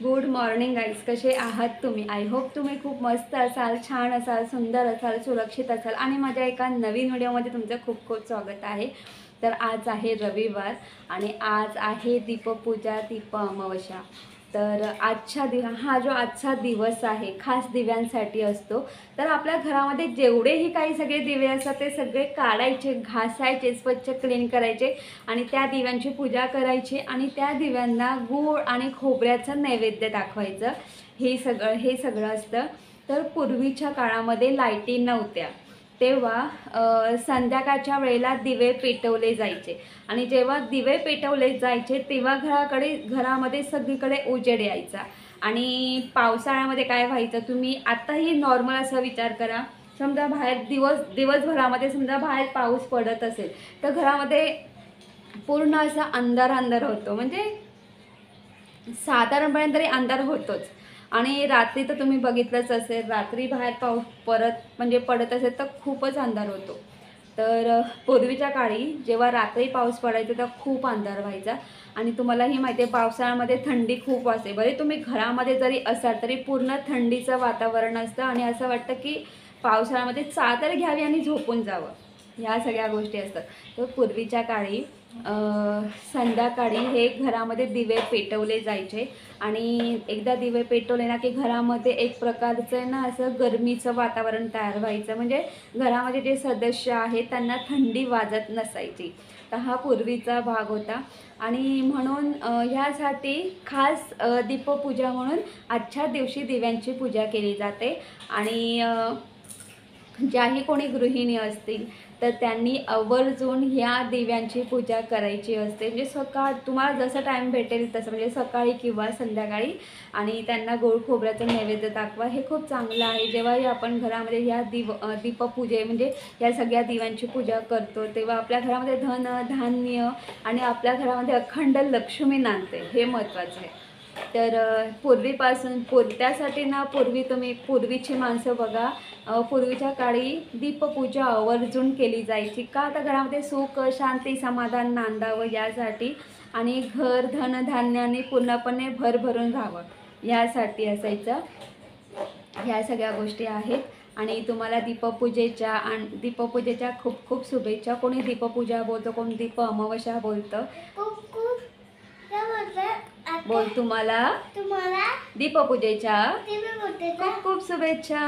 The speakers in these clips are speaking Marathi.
गुड मॉर्निंग गाईज, कसे आहात तुम्ही? आय होप तुम्ही खूप मस्त असाल, छान असाल, सुंदर असाल, सुरक्षित असाल आणि माझ्या एका नवीन व्हिडिओमध्ये तुमचं खूप खूप स्वागत आहे. तर आज आहे रविवार आणि आज आहे दीपपूजा, दीप अमावस्या. तर आजचा दिवस आहे खास दिव्यांसाठी असतो. तर आपल्या घरामध्ये जेवढेही काही सगळे दिवे असतात ते सगळे काढायचे, घासायचे, स्वच्छ क्लीन करायचे आणि त्या दिव्यांची पूजा करायची आणि त्या दिव्यांना गूळ आणि खोबऱ्याचं नैवेद्य दाखवायचं. हे सगळं असतं. तर पूर्वीच्या काळामध्ये लाईटी नव्हत्या, तेव्हा संध्याकाळच्या वेळेला दिवे पेटवले जायचे आणि जेव्हा दिवे पेटवले जायचे तेव्हा घरामध्ये सगळीकडे उजेड यायचा. आणि पावसाळ्यामध्ये काय व्हायचं, तुम्ही आताही नॉर्मल असा विचार करा. समजा बाहेर दिवसभरामध्ये समजा बाहेर पाऊस पडत असेल तर घरामध्ये पूर्ण असा अंधार होतो, म्हणजे साधारणपणे तरी अंधार होतोच. आणि रात्री तर तुम्ही बघितलंच असेल, रात्री बाहेर पाऊस पडत असेल तर खूपच अंधार होतो. तर पूर्वीच्या काळी जेव्हा रात्री पाऊस पडायचा तर खूप अंधार व्हायचा. आणि तुम्हालाही माहिती आहे पावसाळ्यामध्ये थंडी खूप वाजते. बरे तुम्ही घरामध्ये जरी असाल तरी पूर्ण थंडीचं वातावरण असतं आणि असं वाटतं की पावसाळ्यामध्ये चादर घ्यावी आणि झोपून जावं, ह्या सगळ्या गोष्टी असतात. तर पूर्वीच्या काळी संध्याकाळी हे घरामध्ये दिवे पेटवले जायचे आणि एकदा दिवे पेटवले ना की घरामध्ये एक प्रकारचं ना असं गरमीचं वातावरण तयार व्हायचं. म्हणजे घरामध्ये जे सदस्य आहेत त्यांना थंडी वाजत नसायची. तर हा पूर्वीचा भाग होता आणि म्हणून ह्यासाठी खास दीपपूजा म्हणून आजच्या दिवशी दिव्यांची पूजा केली जाते. आणि ज्याही कोणी गृहिणी असतील तर त्यांनी आवर्जून ह्या दिव्यांची पूजा करायची असते. म्हणजे तुम्हाला जसं टाईम भेटेल तसं, म्हणजे सकाळी किंवा संध्याकाळी. आणि त्यांना गोड खोबऱ्याचं नैवेद्य दाखवा, हे खूप चांगलं आहे. जेव्हाही आपण घरामध्ये ह्या दीपपूजे म्हणजे या सगळ्या दिव्यांची पूजा करतो तेव्हा आपल्या घरामध्ये धन धान्य आणि आपल्या घरामध्ये अखंड लक्ष्मी नांदते, हे महत्त्वाचं आहे. तर त्यासाठी ना पूर्वीची माणसं बघा, पूर्वीच्या काळी दीपपूजा आवर्जून केली जायची. का तर घरामध्ये सुख शांती समाधान नांदावं यासाठी आणि घर धनधान्याने पूर्णपणे भरभरून राहावं यासाठी असायचं. ह्या सगळ्या गोष्टी आहेत. आणि तुम्हाला दीपपूजेच्या खूप खूप शुभेच्छा. कोणी दीपपूजा बोलतं, कोणी दीप अमावस्या बोलतं. बोल, तुम्हाला दीपपूजेच्या खूप खूप शुभेच्छा.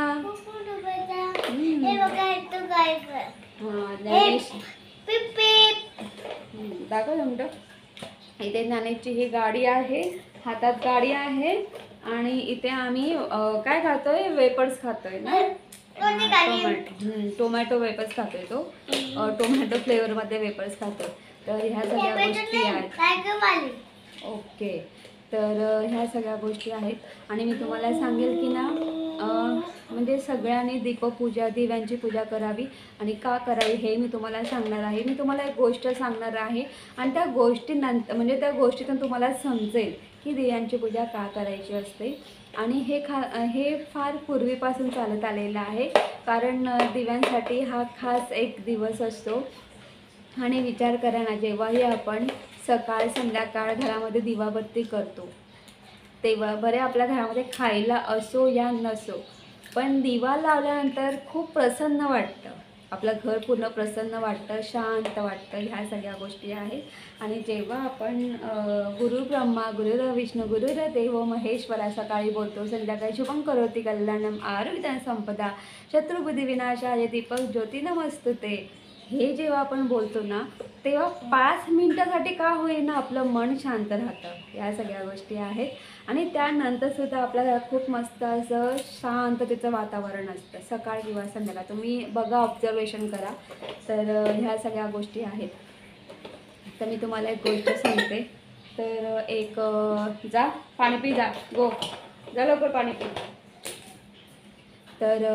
दाखव जमतं. इथे ज्ञानेशची ही गाडी आहे, हातात गाडी आहे आणि इथे आम्ही काय खातोय, वेपर्स खातोय ना, टोमॅटो वेपर्स खातोय. तो टोमॅटो फ्लेवरमध्ये वेपर्स खातोय. तर ह्या सगळ्या गोष्टी आहेत. ओके, तर ह्या सगळ्या गोष्टी आहेत. आणि मी तुम्हाला सांगेल की ना म्हणजे सगळ्यांनी दिव्यांची पूजा करावी. आणि का करावी हे मी तुम्हाला सांगणार आहे. मी तुम्हाला एक गोष्ट सांगणार आहे आणि त्या गोष्टीतून तुम्हाला समजेल की दिव्यांची पूजा का करायची असते. आणि हे फार पूर्वीपासून चालत आलेलं आहे, कारण दिव्यांसाठी हा खास एक दिवस असतो. आणि विचार करा ना, जेव्हाही आपण सकाळ संध्याकाळ घरामध्ये दिवाबत्ती करतो तेव्हा बरे आपल्या घरामध्ये खायला असो या नसो, पण दिवा लावल्यानंतर खूप प्रसन्न वाटतं, आपलं घर पूर्ण प्रसन्न वाटतं, शांत वाटतं. ह्या सगळ्या गोष्टी आहेत. आणि जेव्हा आपण गुरु ब्रह्मा गुरुर विष्णू गुरुर्देव महेश्वरा सकाळी बोलतो, संध्याकाळी शुभं करोति कल्याणम आरोग्य संपदा शत्रुबुद्धी विनाशाय दीपक ज्योती नमस्तुते, हे जेव्हा आपण बोलतो ना तेव्हा 5 मिनिटासाठी का होईना आपलं मन शांत राहतं. ह्या सगळ्या गोष्टी आहेत. आणि त्यानंतरसुद्धा आपल्या घरात खूप मस्त असं शांततेचं वातावरण असतं सकाळ किंवा संध्याकाळ. तुम्ही बघा, ऑब्झर्वेशन करा. तर ह्या सगळ्या गोष्टी आहेत. तर मी तुम्हाला एक गोष्ट सांगते. तर एक जा पाणी पी, जा लवकर पाणी पी. तर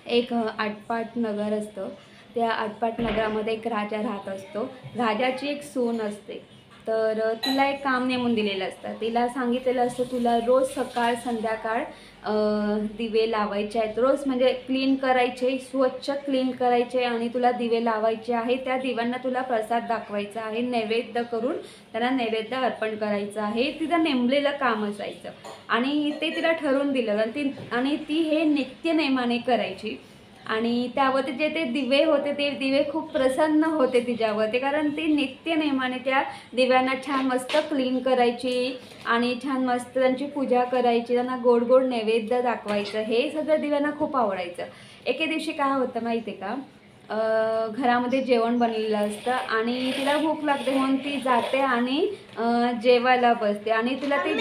एक आटपाट नगर असतं. त्या आटपाट नगरामध्ये एक राजा राहत असतो. राजाची एक सून असते तर तिला एक काम नेमून दिलेलं असतं. तिला सांगितलेलं असतं तुला रोज सकाळ संध्याकाळ दिवे लावायचे आहेत. रोज म्हणजे क्लीन करायचे, स्वच्छ क्लीन करायचे आणि तुला दिवे लावायचे आहे. त्या दिव्यांना तुला प्रसाद दाखवायचा आहे, नैवेद्य करून त्यांना नैवेद्य अर्पण करायचं आहे. तिचं नेमलेलं काम असायचं आणि ते तिला ठरवून दिलं आणि ती हे नित्यनेमाने करायची. आणि त्यावरती जे ते दिवे होते ते दिवे खूप प्रसन्न होते तिच्यावरती, कारण ती नित्यनेमाने त्या दिव्यांना छान मस्त क्लीन करायची आणि छान मस्त त्यांची पूजा करायची, त्यांना गोड गोड नैवेद्य दाखवायचं. हे सगळं दिव्यांना खूप आवडायचं. एके दिवशी काय होतं माहिती आहे का, घरामध्ये जेवण बनलेलं असतं आणि तिला भूक लागते म्हणून ती जाते आणि जेवायला बसते आणि तिला ते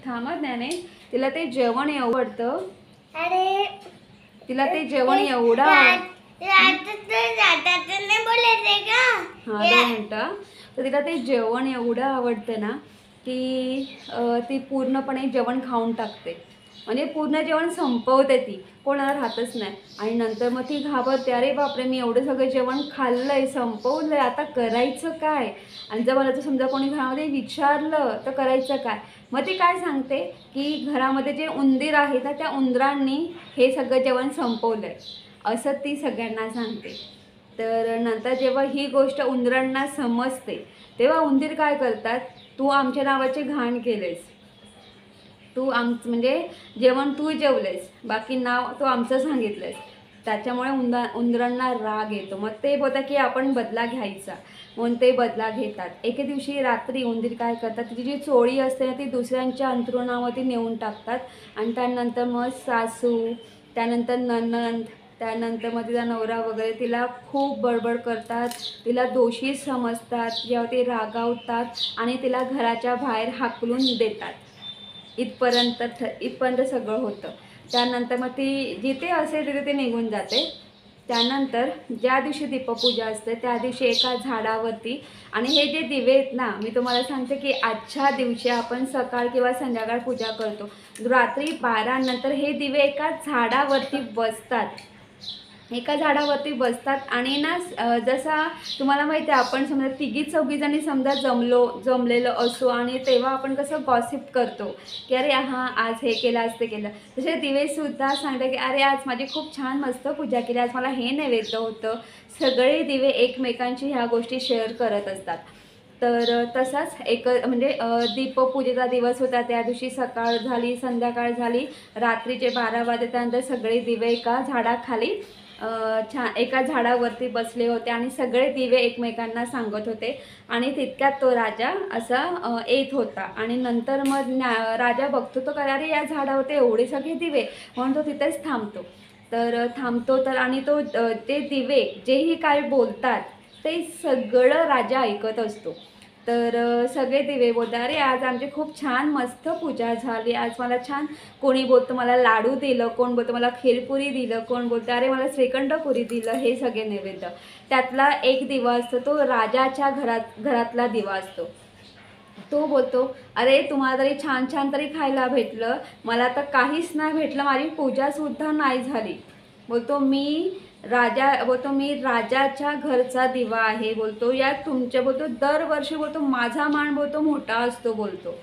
थांबत नाही, तिला ते जेवण आवडतं. तिला ते जेवण एवढं हां 2 मिनटं. तर तिला ते जेवण एवढं आवडतं ना की ती पूर्णपणे जेवण खाऊन टाकते, म्हणजे पूर्ण जेवण संपवते ती, कोणाला राहतच नाही. आणि नंतर मग ती घाबरते, अरे बापरे मी एवढं सगळं जेवण खाल्लं आहे, संपवलं आहे, आता करायचं काय. आणि जर मला तर समजा कोणी घरामध्ये विचारलं तर करायचं काय. मग ती काय सांगते की घरामध्ये जे उंदीर आहेत ना त्या उंदरांनी हे सगळं जेवण संपवलं आहे, असं ती सगळ्यांना सांगते. तर नंतर जेव्हा ही गोष्ट उंदरांना समजते तेव्हा उंदीर काय करतात, तू आमच्या नावाचे घाण केलेस, तू म्हणजे जेवण तू जेवलेस, बाकी नाव तू आमचं सांगितलंस. त्याच्यामुळे उंदरांना राग येतो. मग ते बोलतात की आपण बदला घ्यायचा, म्हणून ते बदला घेतात. एके दिवशी रात्री उंदीर काय करतात, तिची जी चोळी असते ना ती दुसऱ्यांच्या अंथरुणामध्ये नेऊन टाकतात आणि त्यानंतर मग सासू, त्यानंतर नणंद, त्यानंतर मग तिचा नवरा वगैरे तिला खूप बडबड करतात, तिला दोषी समजतात, जेव्हा ते रागावतात आणि तिला घराच्या बाहेर हाकलून देतात. इथपर्यंत सगळं होतं. त्यानंतर मग ती जिथे असेल तिथे ते निघून जाते. त्यानंतर ज्या दिवशी दीपपूजा असते त्या दिवशी एका झाडावरती, आणि हे जे दिवे आहेत ना मी तुम्हाला सांगते की आजच्या दिवशी आपण सकाळ किंवा संध्याकाळ पूजा करतो, रात्री 12 नंतर हे दिवे एका झाडावरती बसतात, एका झाडावरती बसतात. आणि ना जसा तुम्हाला माहिती आहे आपण समजा तिघी चौघीजणी समजा जमलेलं असो आणि तेव्हा आपण कसं गॉसिप करतो की अरे हां आज हे केलं आज ते केलं, तसे दिवेसुद्धा सांगतात की अरे आज माझी खूप छान मस्त पूजा केली, आज मला हे नैवेद्य होतं. सगळे दिवे एकमेकांची ह्या गोष्टी शेअर करत असतात. तर तसाच एक म्हणजे दीपपूजेचा दिवस होता. त्या दिवशी सकाळ झाली, संध्याकाळ झाली, रात्रीचे 12 वाजले, त्यानंतर सगळे दिवे एका झाडाखाली छान एका झाडावरती बसले होते आणि सगळे दिवे एकमेकांना सांगत होते. आणि तितक्यात तो राजा असा येत होता आणि नंतर मग राजा बघतो तो अरे या झाडावरती एवढे सगळे दिवे, म्हणून तो तिथेच थांबतो. तर आणि तो ते दिवे जेही काय बोलतात ते सगळं राजा ऐकत असतो. तर सगळे दिवे बोलतात अरे आज आमची खूप छान मस्त पूजा झाली, आज मला छान, कोणी बोलतं मला लाडू दिलं, कोण बोलतं मला खीरपुरी दिलं, कोण बोलतं अरे मला श्रीखंडपुरी दिलं, हे सगळे नैवेद्य. त्यातला एक दिवा असतो तो राजाच्या घरातला दिवा असतो. तो बोलतो अरे तुम्हाला तरी छान छान तरी खायला भेटलं, मला तर काहीच नाही भेटलं, माझी पूजासुद्धा नाही झाली. बोलतो मी राजाच्या घरचा दिवा आहे, बोलतो यात तुमच्या, बोलतो दरवर्षी, बोलतो माझा मान, बोलतो मोठा असतो, बोलतो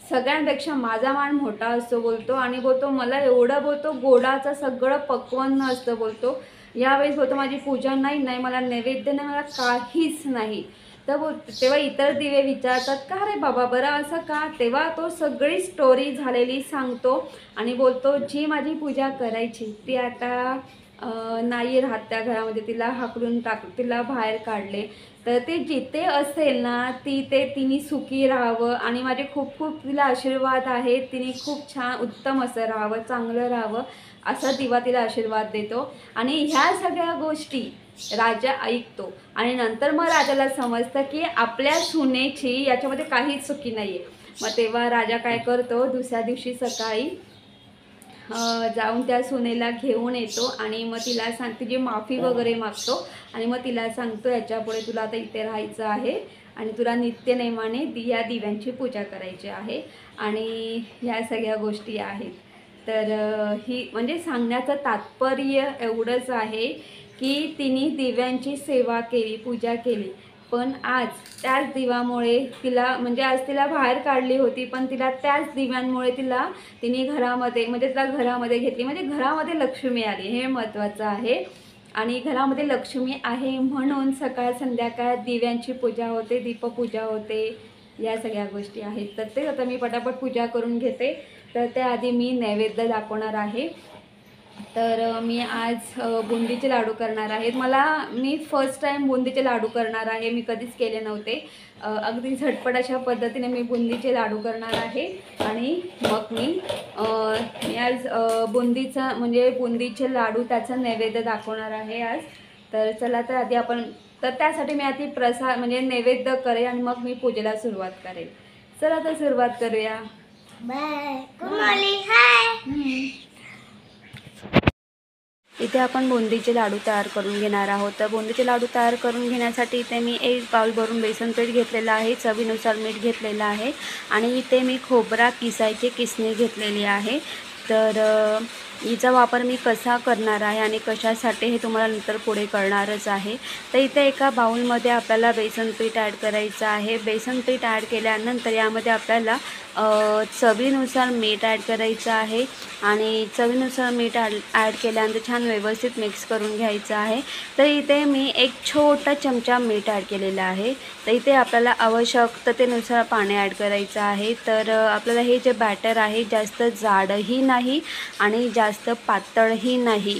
सगळ्यांपेक्षा माझा मान मोठा असतो, बोलतो आणि बोलतो मला एवढं, बोलतो गोडाचं सगळं पक्वान्न असतं, बोलतो यावेळेस बोलतो माझी पूजा नाही, मला नैवेद्य नाही, मला काहीच नाही. तर तेव्हा इतर दिवे विचारतात का रे बाबा बरं असं का. तेव्हा तो सगळी स्टोरी झालेली सांगतो आणि बोलतो जी माझी पूजा करायची ती आता नाही राहत त्या घरामध्ये, तिला हाकलून तिला बाहेर काढले. तर ते जिथे असेल ना तिने सुखी राहावं आणि माझे खूप खूप तिला आशीर्वाद आहेत, तिने खूप छान उत्तम असं राहावं, चांगलं राहावं, असा दिवा तिला आशीर्वाद देतो. आणि ह्या सगळ्या गोष्टी राजा ऐकतो आणि नंतर मग राजाला समजतं की आपल्या सुनेची याच्यामध्ये काहीच चुकी नाही आहे. मग तेव्हा राजा काय करतो, दुसऱ्या दिवशी सकाळी जाऊन त्या सुनेला घेऊन येतो आणि मग तिला तिची माफी वगैरे मागतो आणि मग तिला सांगतो याच्यापुढे तुला आता इथे राहायचं आहे आणि तुला नित्यनेमाने या दिव्यांची पूजा करायची आहे आणि ह्या सगळ्या गोष्टी आहेत. तर ही म्हणजे सांगण्याचं तात्पर्य एवढंच आहे की तिने दिव्यांची सेवा केली, पूजा केली, पण आज त्याच दिव्यामुळे तिला म्हणजे आज तिला बाहेर काढली होती, पण तिला त्याच दिव्यांमुळे तिने घरामध्ये म्हणजे तिला घरामध्ये घेतली, म्हणजे घरामध्ये लक्ष्मी आली, हे महत्त्वाचं आहे. आणि घरामध्ये लक्ष्मी आहे म्हणून सकाळ संध्याकाळ दिव्यांची पूजा होते, दीपपूजा होते, या सगळ्या गोष्टी आहेत. तर ते आता मी पटापट पूजा करून घेते. तर त्याआधी मी नैवेद्य दाखवणार आहे. तर मी आज बुंदीचे लाडू करणार आहेत. मी फर्स्ट टाईम बुंदीचे लाडू करणार आहे, मी कधीच केले नव्हते. अगदी झटपट अशा पद्धतीने मी बुंदीचे लाडू करणार आहे. आणि मग मी आज बुंदीचा म्हणजे बुंदीचे लाडू त्याचा नैवेद्य दाखवणार आहे आज. तर चला, तर आधी त्यासाठी मी आधी प्रसाद म्हणजे नैवेद्य करेन आणि मग मी पूजेला सुरुवात करेन. चला तर सुरुवात करूया. इथे आपण बुंदीचे लाडू तयार करून घेणार आहोत. तर बुंदीचे लाडू तयार करून घेण्यासाठी इथे मी 1 बाउल भरून बेसन पीठ घेतलेलं आहे, चवीनुसार मीठ घेतलेलं आहे आणि इथे मी खोबरा किसायची किसणी घेतलेली आहे. तर हिचा वापर मी कसा करणार आहे आणि कशासाठी हे तुम्हाला नंतर पुढे कळणारच आहे. तर इथे एका बाउलमध्ये आपल्याला बेसन पीठ ॲड करायचं आहे. बेसन पीठ ॲड केल्यानंतर यामध्ये आपल्याला चवीनुसार मीठ ॲड करायचं आहे आणि चवीनुसार मीठ ॲड केल्यानंतर छान व्यवस्थित मिक्स करून घ्यायचं आहे. तर इथे मी 1 छोटा चमचा मीठ ॲड केलेला आहे. तर इथे आपल्याला आवश्यकतेनुसार पाणी ॲड करायचं आहे. तर आपल्याला हे जे बॅटर आहे जास्त जाडही नाही आणि जास्त पातळही नाही,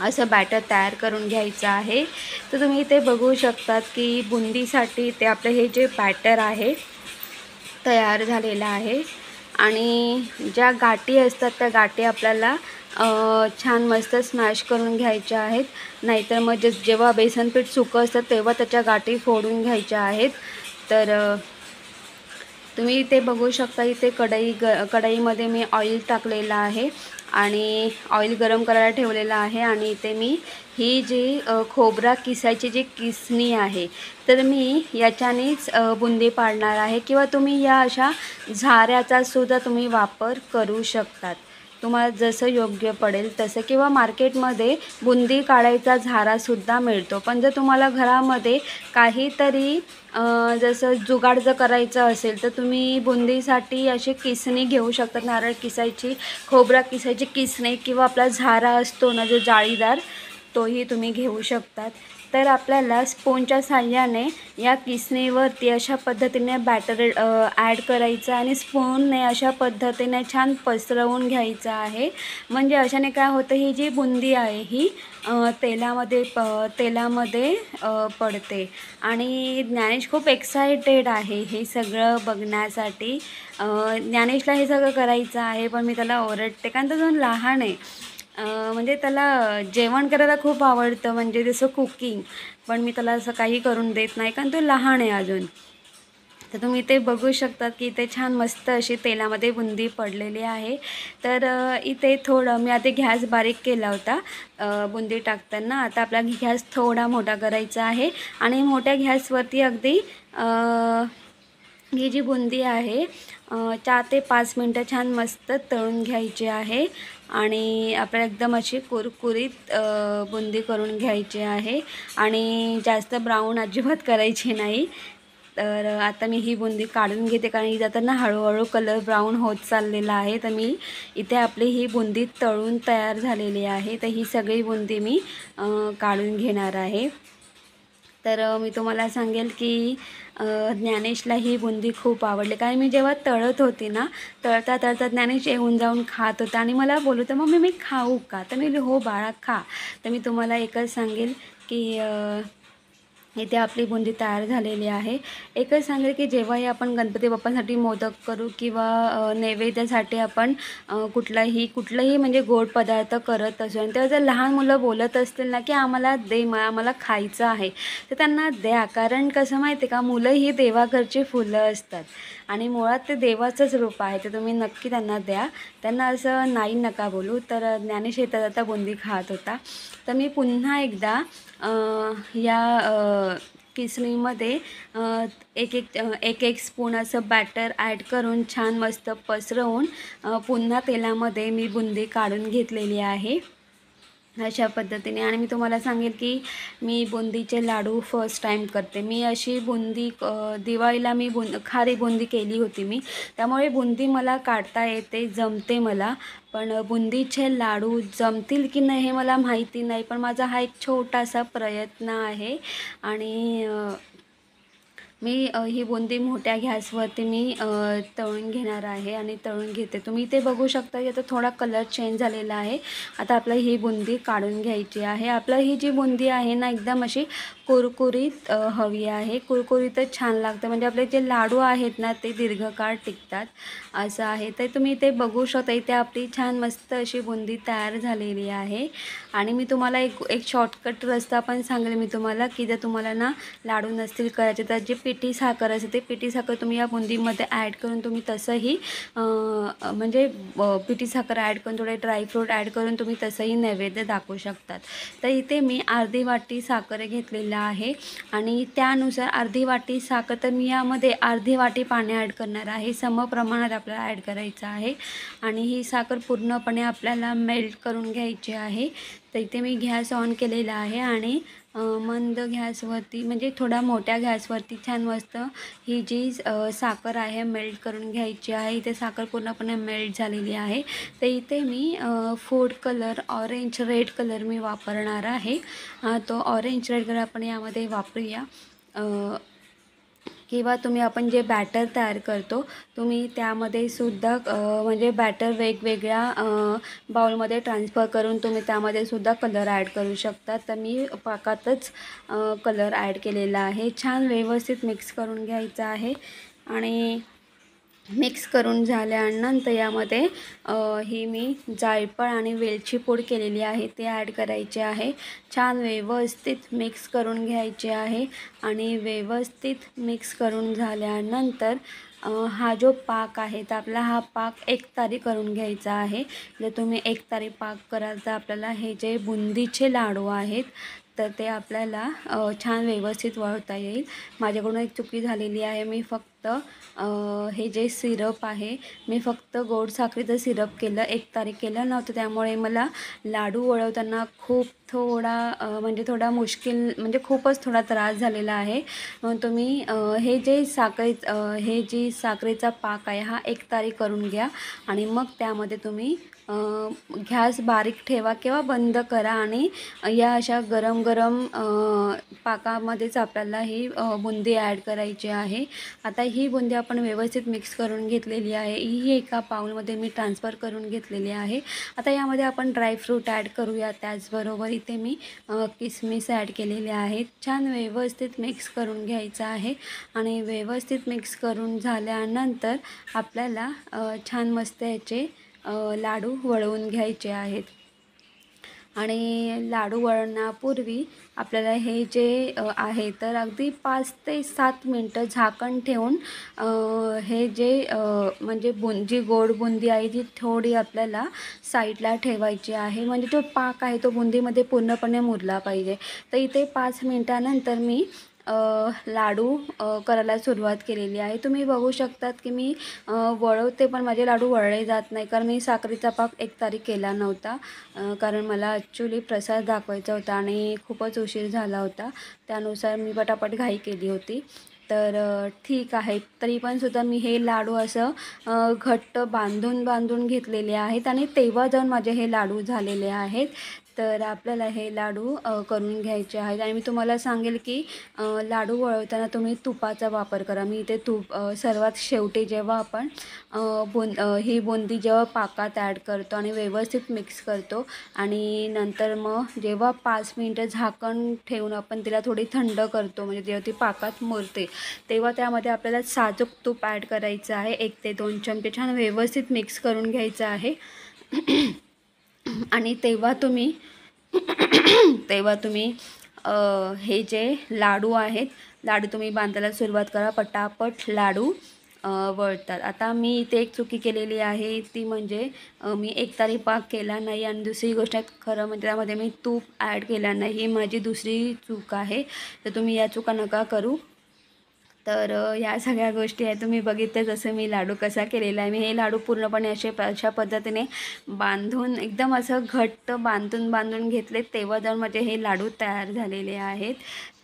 असं बॅटर तयार करून घ्यायचं आहे. तर तुम्ही इथे बघू शकतात की बुंदीसाठी ते आपलं हे जे बॅटर आहे तयार झालेलं आहे. आणि ज्या गाठी असतात त्या गाठी आपल्याला छान मस्त स्मॅश करून घ्यायच्या आहेत. नाहीतर मग जेव्हा बेसन पीठ सुकं असतं तेव्हा त्याच्या गाठी फोडून घ्यायच्या आहेत. तर तुम्ही इथे बघू शकता, इथे कढईमध्ये मी ऑइल टाकलेलं आहे आणि ऑइल गरम करायला ठेवलेलं आहे. आणि इथे मी ही जी खोबरा किसायची जी किसणी आहे तर मी याच्यानेच बुंदी पाडणार आहे, किंवा तुम्ही या अशा झाऱ्याचा सुद्धा तुम्ही वापर करू शकतात, तुम्हाला जसं योग्य पडेल तसं. किंवा मार्केटमध्ये बुंदी काढायचा झारासुद्धा मिळतो. पण जर तुम्हाला घरामध्ये काहीतरी जसं जुगाड जर करायचं असेल तर तुम्ही बुंदीसाठी अशी किसणी घेऊ शकतात. नारळ किसायची, खोबरा किसायची किसणी, किंवा आपला झारा असतो ना जो जाळीदार, तोही तुम्ही घेऊ शकतात. तर आपल्याला स्पूनच्या साहाय्याने या किसणीवरती अशा पद्धतीने बॅटर ॲड करायचं आणि स्पूनने अशा पद्धतीने छान पसरवून घ्यायचं आहे. म्हणजे अशाने काय होतं, ही जी बुंदी आहे ही तेलामध्ये पडते. आणि ज्ञानेश खूप एक्सायटेड आहे हे सगळं बघण्यासाठी. ज्ञानेशला हे सगळं करायचं आहे, पण मी त्याला ओरडते कारण तो अजून लहान आहे. म्हणजे त्याला जेवण करायला खूप आवडतं, म्हणजे जसं कुकिंग, पण मी त्याला असं काही करून देत नाही कारण तो लहान आहे अजून. तर तुम्ही इथे बघू शकतात की इथे छान मस्त अशी तेलामध्ये बुंदी पडलेली आहे. तर इथे थोडं मी आधी गॅस बारीक केला होता बुंदी टाकताना. आता आपला गॅस थोडा मोठा करायचा आहे आणि मोठ्या गॅसवरती अगदी ही जी बुंदी आहे 4 ते 5 मिनटं छान मस्त तळून घ्यायची आहे. आणि आपल्याला एकदम अशी कुरकुरीत बुंदी करून घ्यायची आहे आणि जास्त ब्राऊन अजिबात करायची नाही. तर आता मी ही बुंदी काढून घेते कारण ही जाताना हळूहळू कलर ब्राऊन होत चाललेला आहे. तर मी इथे आपली ही बुंदी तळून तयार झालेली आहे. तर ही सगळी बुंदी मी काढून घेणार आहे. तर मी तुम्हाला सांगेल की ज्ञानेशला ही बुंदी खूप आवडली, कारण मी जेव्हा तळत होती ना, तळता ज्ञानेश येऊन जाऊन खात होता आणि मला बोलत होता, मम्मी मी खाऊ का? तर मी हो बाळा खा. तर मी तुम्हाला एकच सांगेल की इथे आपली बुंदी तयार झालेली आहे. एकच सांगेल की जेव्हाही आपण गणपती बाप्पांसाठी मोदक करू किंवा नैवेद्यासाठी आपण कुठलंही म्हणजे गोड पदार्थ करत असू आणि तेव्हा जर लहान मुलं बोलत असतील ना की आम्हाला दे, आम्हाला खायचं आहे, तर त्यांना द्या. कारण कसं माहिती आहे का, मुलं ही देवाघरची फुलं असतात आणि मुळात ते देवाचंच रूप आहे. तर तुम्ही नक्की त्यांना द्या, त्यांना असं नाही नका बोलू. तर ज्ञानेश येता जाता बुंदी खात होता. तर मी पुन्हा एकदा या किसणीमध्ये एक स्पून असं बॅटर ॲड करून छान मस्त पसरवून पुन्हा तेलामध्ये मी बुंदी काढून घेतलेली आहे. अशा पद्धतीने. आणि मी तुम्हाला सांगेल की मी बुंदीचे लाडू फर्स्ट टाईम करते. मी अशी बुंदी दिवाळीला मी खारी बुंदी केली होती मी, त्यामुळे बुंदी मला काढता येते, जमते मला. पण बुंदीचे लाडू जमतील की नाही हे मला माहिती नाही, पण माझा हा एक छोटासा प्रयत्न आहे. आणि मी ही बुंदी मोठ्या गॅसवरती मी तळून घेणार आहे आणि तळून घेते. तुम्ही इथे बघू शकता की आता थोडा कलर चेंज झालेला आहे. आता आपल्याला ही बुंदी काढून घ्यायची आहे. आपलं ही जी बुंदी आहे ना, एकदम अशी कुरकुरीत हवी आहे. कुरकुरीतच छान लागतं, म्हणजे आपले जे लाडू आहेत ना ते दीर्घकाळ टिकतात असं आहे. तर तुम्ही इथे बघू शकता, इथे आपली छान मस्त अशी बुंदी तयार झालेली आहे. आणि मी तुम्हाला एक एक शॉर्टकट रस्ता पण सांगेल मी तुम्हाला, की जर तुम्हाला ना लाडू नसतील करायचे तर जे पिठी साखर असते ते पिठी साखर तुम्ही या बुंदीमध्ये ॲड करून तुम्ही तसंही म्हणजे पिठी साखर ॲड करून थोडे ड्रायफ्रूट ॲड करून तुम्ही तसंही नैवेद्य दाखवू शकतात. तर इथे मी अर्धी वाटी साखर घेतलेला आहे आणि त्यानुसार अर्धी वाटी साखर, तर मी यामध्ये अर्धी वाटी पाणी ॲड करणार आहे. समप्रमाणात आपल्याला ॲड करायचं आहे आणि ही साखर पूर्णपणे आपल्याला मेल्ट करून घ्यायची आहे. तर इथे मी गॅस ऑन केलेला आहे आणि मंद गॅसवरती, म्हणजे थोडा मोठ्या गॅसवरती छान मस्त ही जी साखर आहे मेल्ट करून घ्यायची आहे. इथे साखर पूर्णपणे मेल्ट झालेली आहे. तर इथे मी food colour orange red colour मी वापरणार आहे. तो ऑरेंज रेड कलर आपण यामध्ये वापरूया. किंवा तुम्ही आपण जे बॅटर तयार करतो तुम्ही त्यामध्ये सुद्धा म्हणजे बॅटर वेगवेगळ्या बाउलमध्ये ट्रान्सफर करून तुम्ही त्यामध्ये सुद्धा कलर ॲड करू शकता. तर मी पाकातच कलर ॲड केलेला आहे. छान व्यवस्थित मिक्स करून घ्यायचं आहे आणि मिक्स करून झाल्यानंतर यामध्ये ही मी जायफळ आणि वेलची पूड केलेली आहे ते ॲड करायचे आहे. छान व्यवस्थित मिक्स करून घ्यायचे आहे आणि व्यवस्थित मिक्स करून झाल्यानंतर हा जो पाक आहे तर आपला हा पाक एकतारी करून घ्यायचा आहे. जर तुम्ही एकतारी पाक कराल तर आपल्याला हे जे बुंदीचे लाडू आहेत तर ते आपल्याला छान व्यवस्थित वळवता येईल. माझ्याकडून एक चुकी झालेली आहे. मी फक्त हे जे सिरप आहे मी फक्त गोड साखरेचं सिरप केलं, एकतारी केलं नव्हतं, त्यामुळे मला लाडू वळवताना खूप म्हणजे थोडा मुश्किल, म्हणजे खूपच थोडा त्रास झालेला आहे. तुम्ही हे जे हे जी साखरेचा पाक आहे हा एकतारी करून घ्या आणि मग त्यामध्ये तुम्ही गॅस बारीक ठेवा किंवा बंद करा आणि या अशा गरम गरम पाकामध्येच आपल्याला ही बुंदी ॲड करायची आहे. आता ही बुंदी आपण व्यवस्थित मिक्स करून घेतलेली आहे. ही एका बाउलमध्ये मी ट्रान्सफर करून घेतलेली आहे. आता यामध्ये आपण ड्रायफ्रूट ॲड करूया. त्याचबरोबर इथे मी किसमिस ॲड केलेले आहेत. छान व्यवस्थित मिक्स करून घ्यायचं आहे आणि व्यवस्थित मिक्स करून झाल्यानंतर आपल्याला छान मस्त याचे लाडू वळवून घ्यायचे आहेत. आणि लाडू वळण्यापूर्वी आपल्याला हे जे आहे तर अगदी 5 ते 7 मिनटं झाकण ठेवून हे जे म्हणजे जी गोड बुंदी आहे ती थोडी आपल्याला साईडला ठेवायची आहे, म्हणजे जो पाक आहे तो बुंदीमध्ये पूर्णपणे मुरला पाहिजे. तर इथे 5 मिनटानंतर मी लाडू करायला सुरुवात केलेली आहे. तुम्ही बघू शकतात की मी वळवते पण माझे लाडू वळले जात नाही, कारण मी साखरेचा पाक एकतारी केला नव्हता. कारण मला ॲक्च्युली प्रसाद दाखवायचा होता आणि खूपच उशीर झाला होता, त्यानुसार मी पटापट घाई केली होती. तर ठीक आहे, तरी पण सुद्धा मी हे लाडू असं घट्ट बांधून घेतलेले आहेत आणि तेव्हा जाऊन माझे हे लाडू झालेले आहेत. तर आपल्याला हे लाडू करून घ्यायचे आहेत. आणि मी तुम्हाला सांगेल की लाडू वळवताना तुम्ही तुपाचा वापर करा. मी इथे तूप सर्वात शेवटी जेव्हा आपण ही बुंदी जेव्हा पाकात ॲड करतो आणि व्यवस्थित मिक्स करतो आणि नंतर मग जेव्हा 5 मिनटं झाकण ठेवून आपण तिला थोडी थंड करतो, म्हणजे जेव्हा ती पाकात मुरते तेव्हा त्यामध्ये आपल्याला साजूक तूप ॲड करायचं आहे. 1 ते 2 चमचे छान व्यवस्थित मिक्स करून घ्यायचं आहे. आणि तेव्हा तुम्ही हे जे लाडू आहेत लाडू तुम्ही बांधायला सुरुवात करा. पटापट लाडू वळतात. आता मी इथे एक चुकी केलेली आहे ती म्हणजे मी एकतारी पाक केला नाही आणि दुसरी गोष्ट खरं म्हणजे त्यामध्ये मी तूप ॲड केला नाही, ही माझी दुसरी चूक आहे. तर तुम्ही या चुका नका करू. तर ह्या सगळ्या गोष्टी आहेत. तुम्ही बघितलं जसं मी लाडू कसा केलेला आहे. मी हे लाडू पूर्णपणे अशा पद्धतीने बांधून एकदम असं घट्ट बांधून घेतले, तेव्हा जाऊन माझे हे लाडू तयार झालेले आहेत.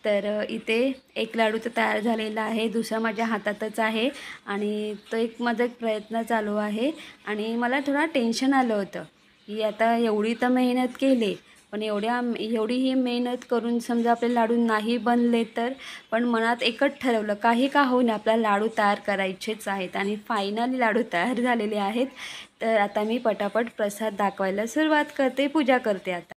तर इथे एक लाडू तर तयार झालेला आहे, दुसरा माझ्या हातातच आहे आणि तो एक माझा एक प्रयत्न चालू आहे. आणि मला थोडा टेन्शन आलं होतं, की आता एवढी तर मेहनत केली, पण एवढी ही मेहनत करून समजा आपले लाडू नाही बनले तर. पण मनात एकच ठरवलं, काही का होईना आपल्याला लाडू तयार करायचेच आहेत आणि फायनली लाडू तयार झालेले आहेत. तर आता मी पटापट प्रसाद दाखवायला सुरुवात करते, पूजा करते आता.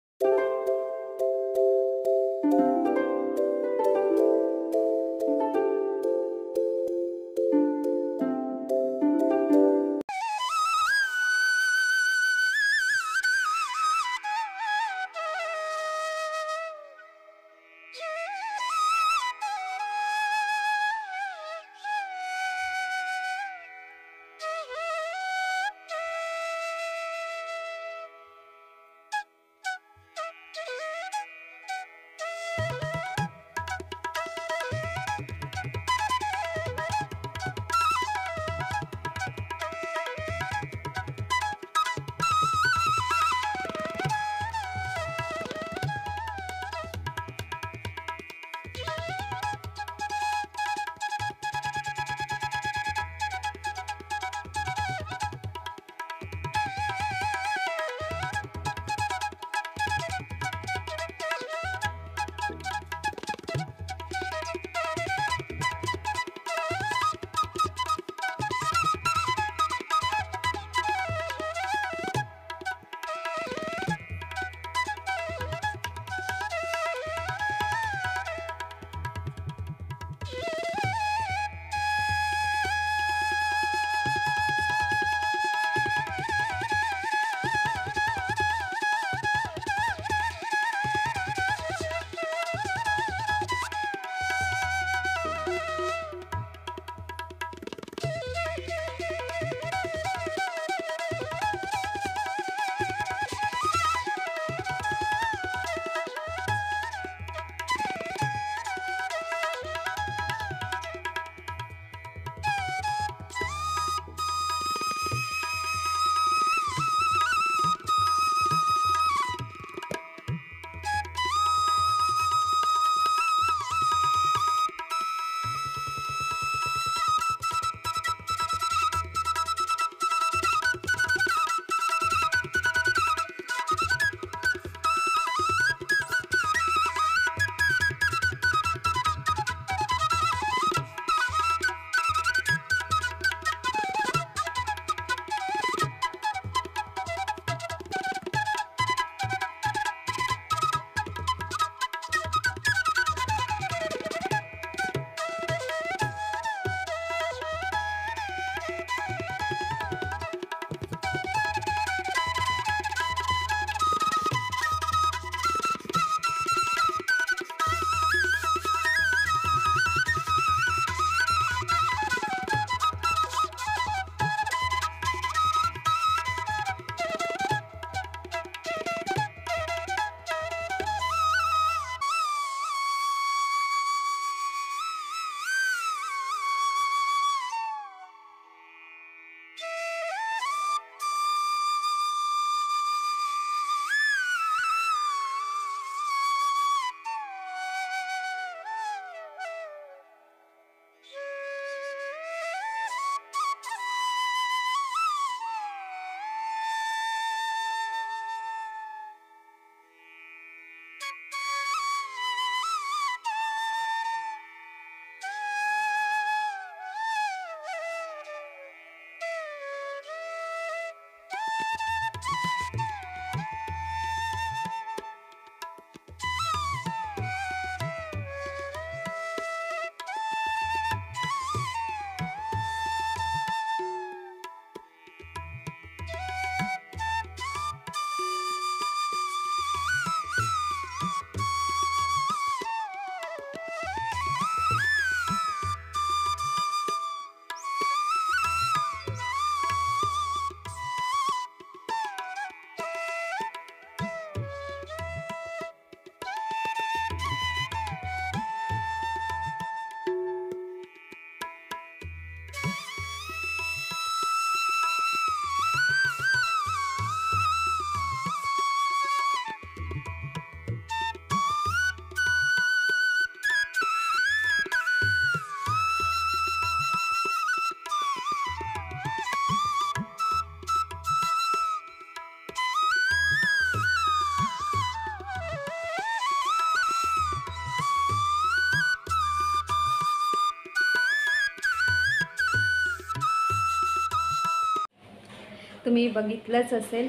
तुम्ही बघितलंच असेल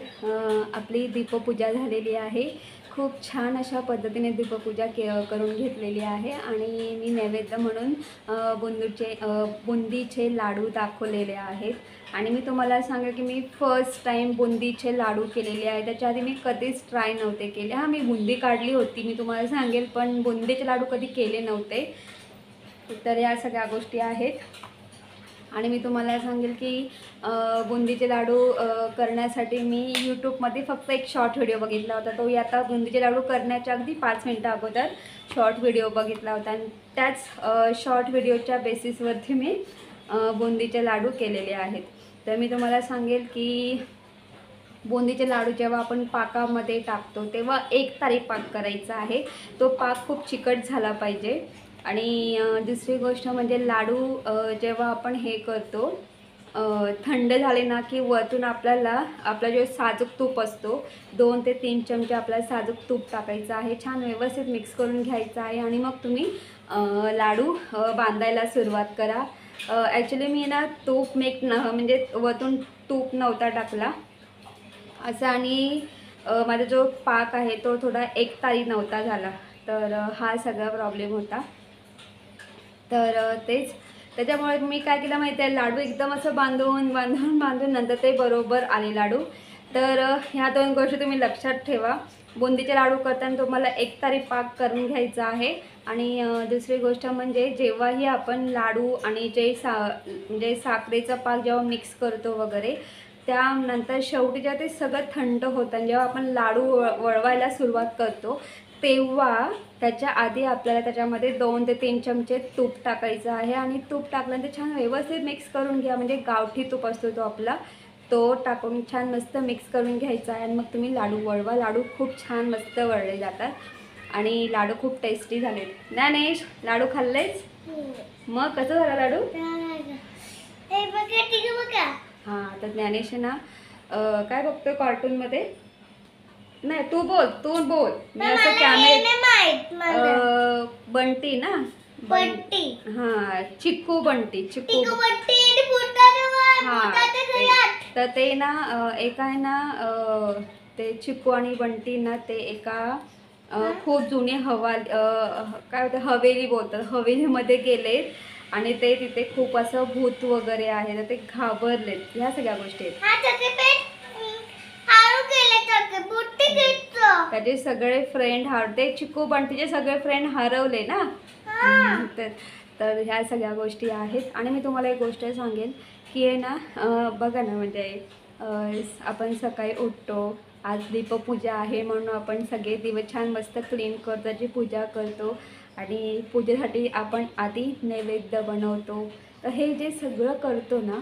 आपली दीपपूजा झालेली आहे. खूप छान अशा पद्धतीने दीपपूजा करून घेतलेली आहे आणि मी नैवेद्य म्हणून बुंदीचे लाडू दाखवलेले आहेत आणि मी तुम्हाला सांगेल की मी फर्स्ट टाईम बुंदीचे लाडू केलेले आहे. त्याच्या आधी मी कधीच ट्राय नव्हते केले. हां, मी बुंदी काढली होती मी तुम्हाला सांगेल, पण बुंदीचे लाडू कधी केले नव्हते. तर या सगळ्या गोष्टी आहेत आणि मी तुम्हाला सांगेल की बुंदीचे लाडू करण्यासाठी मी यूट्यूबमध्ये फक्त एक शॉर्ट व्हिडिओ बघितला होता. तो आता बुंदीचे लाडू करण्याच्या अगदी 5 मिनटं अगोदर शॉर्ट व्हिडिओ बघितला होता आणि त्याच शॉर्ट व्हिडिओच्या बेसिसवरती मी बुंदीचे लाडू केलेले आहेत. तर मी तुम्हाला सांगेल की बुंदीचे लाडू जेव्हा आपण पाकामध्ये टाकतो तेव्हा 1 तारी पाक करायचा आहे. तो पाक खूप चिकट झाला पाहिजे. आणि दुसरी गोष्ट म्हणजे लाडू जेव्हा आपण हे करतो थंड झाले ना की वरतून आपल्याला आपला जो साजूक तूप असतो 2 ते 3 चमचे आपल्याला साजूक तूप टाकायचं आहे. छान व्यवस्थित मिक्स करून घ्यायचं आहे आणि मग तुम्ही लाडू बांधायला सुरुवात करा. ॲक्च्युली मी ना तूप म्हणजे वरतून तूप नव्हता टाकला असं आणि माझा जो पाक आहे तो थोडा 1 तारी नव्हता झाला. तर हा सगळा प्रॉब्लेम होता. तर तेच त्याच्यामुळे मी काय केलं माहिती आहे, लाडू एकदम असं बांधून नंतर ते बरोबर आले लाडू. तर ह्या 2 गोष्टी तुम्ही लक्षात ठेवा. बुंदीचे लाडू करताना तुम्हाला 1 तारी पाक करून घ्यायचा आहे आणि दुसरी गोष्ट म्हणजे जेव्हाही आपण लाडू आणि म्हणजे साखरेचा पाक जेव्हा मिक्स करतो वगैरे त्यानंतर शेवटी जेव्हा ते सगळं थंड होतं आणि जेव्हा आपण लाडू वळवायला सुरुवात करतो तेव्हा त्याच्या आधी आपल्याला त्याच्यामध्ये 2 ते 3 चमचे तूप टाकायचं आहे आणि तूप टाकल्यानंतर छान व्यवस्थित मिक्स करून घ्या. म्हणजे गावठी तूप असतो तो आपला, तो टाकून छान मस्त मिक्स करून घ्यायचा आहे आणि मग तुम्ही लाडू वळवा. लाडू खूप छान मस्त वळले जातात आणि लाडू खूप टेस्टी झालेत. ज्ञानेश, लाडू खाल्लेच? मग कसं झालं लाडू? हां, तर ज्ञानेश ना काय बघतोय कार्टूनमध्ये? नाही, तू बोल. मी असं बंटी ना, बंटी. हां, चिक्कू बंटी. हां, तर ते ना एका आहे ना ते चिक्कू आणि बंटी ना ते एका खूप जुनी काय होतं हवेली बोलतात, हवेलीमध्ये गेलेत आणि ते तिथे खूप असं भूत वगैरे आहे तर ते घाबरलेत. ह्या सगळ्या गोष्टी आहेत. त्याचे सगळे फ्रेंड ते चिक्कू बंटीचे सगळे फ्रेंड हरवले ना. तर ह्या सगळ्या गोष्टी आहेत आणि मी तुम्हाला एक गोष्ट सांगेन की आहे ना बघा ना, म्हणजे आपण सकाळी उठतो, आज दीपपूजा आहे म्हणून आपण सगळे दिवस छान मस्त क्लीन करतो, त्याची पूजा करतो आणि पूजेसाठी आपण आधी नैवेद्य बनवतो. तर हे जे सगळं करतो ना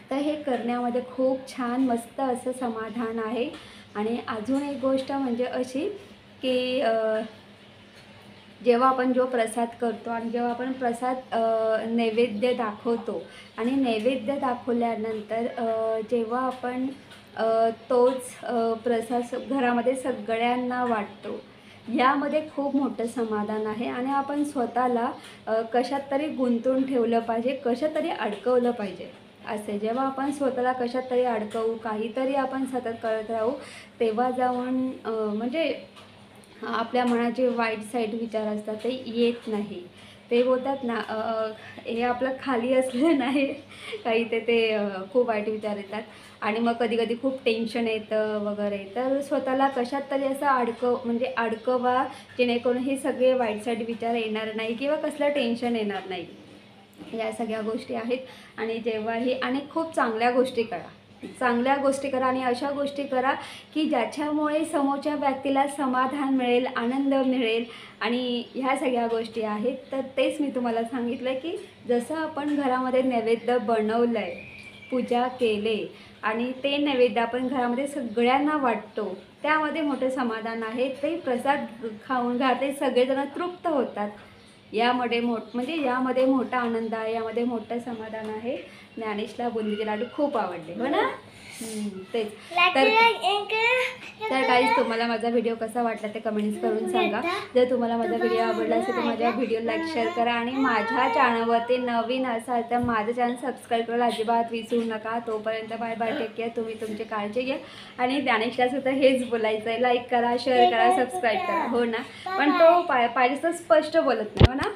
तर हे करण्यामध्ये खूप छान मस्त असं समाधान आहे. आणि अजून एक गोष्ट म्हणजे अशी की जेव्हा आपण जो प्रसाद करतो आणि जेव्हा आपण प्रसाद नैवेद्य दाखवतो आणि नैवेद्य दाखवल्यानंतर जेव्हा आपण तोच प्रसाद घरामध्ये सगळ्यांना वाटतो, यामध्ये खूप मोठं समाधान आहे. आणि आपण स्वतःला कशात तरी गुंतवून ठेवलं पाहिजे, कशात तरी अडकवलं पाहिजे. असे जेव्हा आपण स्वतःला कशात तरी अडकवू, काहीतरी आपण सतत करत राहू, तेव्हा जाऊन म्हणजे आपल्या मनाचे वाईट साईड विचार असतात ते येत नाही. ते बोलतात ना हे आपलं खाली असलं नाही काही ते खूप वाईट विचार येतात आणि मग कधी कधी खूप टेन्शन येतं वगैरे. तर स्वतःला कशात तरी असं म्हणजे अडकवा जेणेकरून हे सगळे वाईट साईड विचार येणार नाही किंवा कसलं टेन्शन येणार नाही. या सगळ्या गोष्टी आहेत. आणि जेव्हाही आणि खूप चांगल्या गोष्टी करा आणि अशा गोष्टी करा की ज्याच्यामुळे समोरच्या व्यक्तीला समाधान मिळेल, आनंद मिळेल आणि ह्या सगळ्या गोष्टी आहेत. तर तेच मी तुम्हाला सांगितलं की जसं आपण घरामध्ये नैवेद्य बनवलं आहे, पूजा केले आणि ते नैवेद्य आपण घरामध्ये सगळ्यांना वाटतो, त्यामध्ये मोठं समाधान आहे. ते प्रसाद खाऊन घाते सगळेजण तृप्त होतात. यामध्ये यामध्ये मोठा आनंद आहे, यामध्ये मोठं समाधान आहे. ज्ञानेशला बुंदीचे लाडू खूप आवडले, हो ना? तेच तर काहीच तुम्हाला माझा व्हिडिओ कसा वाटला ते कमेंट्स करून सांगा. जर तुम्हाला माझा व्हिडिओ आवडला असेल तर माझ्या व्हिडिओ लाईक शेअर करा आणि माझ्या चॅनलवरती नवीन असाल तर माझं चॅनल सबस्क्राईब करायला अजिबात विसरू नका. तोपर्यंत बाय बाय, टेक केअर. तुम्ही तुमची काळजी घ्या आणि ज्ञानेशला सुद्धा हेच बोलायचं आहे, लाईक करा, शेअर करा, सबस्क्राईब करा. हो ना, पण तो पाहिजे तर स्पष्ट बोलत नाही. हो ना.